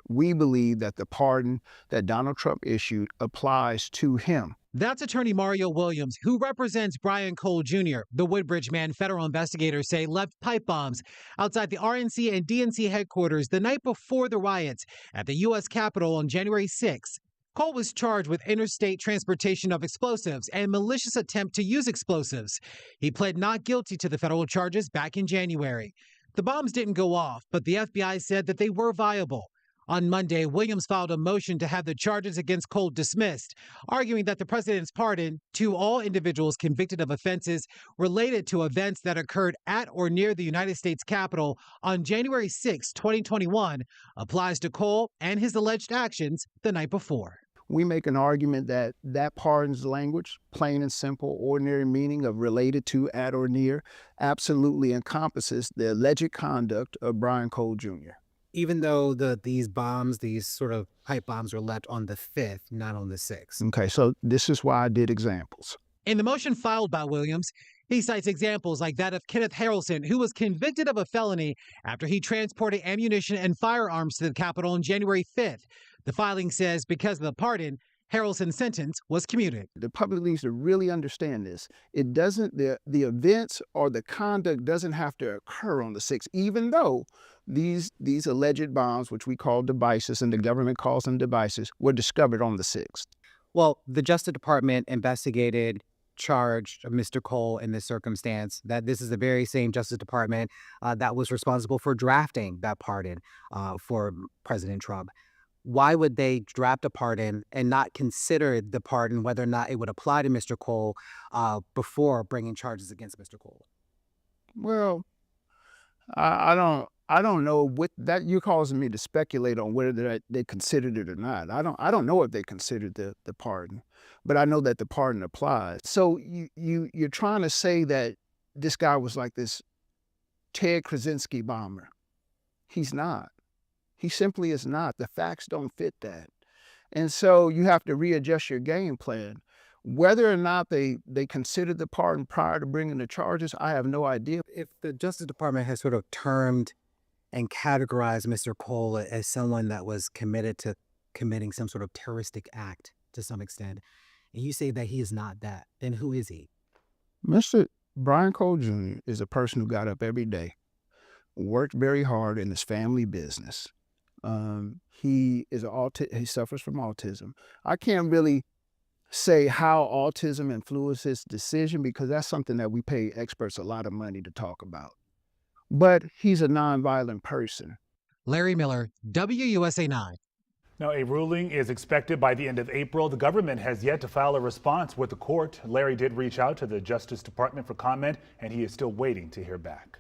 We believe that the pardon that Donald Trump issued applies to him. That's attorney Mario Williams, who represents Brian Cole Jr. The Woodbridge man federal investigators say left pipe bombs outside the RNC and DNC headquarters the night before the riots at the U.S. Capitol on January 6. Cole was charged with interstate transportation of explosives and malicious attempt to use explosives. He pled not guilty to the federal charges back in January. The bombs didn't go off, but the FBI said that they were viable. On Monday, Williams filed a motion to have the charges against Cole dismissed, arguing that the president's pardon to all individuals convicted of offenses related to events that occurred at or near the United States Capitol on January 6, 2021, applies to Cole and his alleged actions the night before. We make an argument that that pardon's language, plain and simple, ordinary meaning of related to, at, or near, absolutely encompasses the alleged conduct of Brian Cole Jr. Even though these sort of pipe bombs were left on the 5th, not on the 6th. Okay, so this is why I did examples. In the motion filed by Williams, he cites examples like that of Kenneth Harelson, who was convicted of a felony after he transported ammunition and firearms to the Capitol on January 5th. The filing says because of the pardon, Harelson's sentence was commuted. The public needs to really understand this. It doesn't, the events or the conduct doesn't have to occur on the 6th, even though these alleged bombs, which we call devices and the government calls them devices, were discovered on the 6th. Well, the Justice Department investigated, charged Mr. Cole in this circumstance, that this is the very same Justice Department that was responsible for drafting that pardon for President Trump. Why would they draft a pardon and not consider the pardon, whether or not it would apply to Mr. Cole before bringing charges against Mr. Cole? Well, I don't know what that you're causing me to speculate on whether they considered it or not. I don't know if they considered the pardon, but I know that the pardon applies. So you're trying to say that this guy was like this Ted Kaczynski bomber. He's not. He simply is not. The facts don't fit that. And so you have to readjust your game plan. Whether or not they considered the pardon prior to bringing the charges, I have no idea. If the Justice Department has sort of termed and categorized Mr. Cole as someone that was committed to committing some sort of terroristic act to some extent, and you say that he is not that, then who is he? Mr. Brian Cole Jr. is a person who got up every day, worked very hard in his family business. He suffers from autism. I can't really say how autism influences his decision because that's something that we pay experts a lot of money to talk about. But he's a nonviolent person. Larry Miller, WUSA9. Now, a ruling is expected by the end of April. The government has yet to file a response with the court. Larry did reach out to the Justice Department for comment, and he is still waiting to hear back.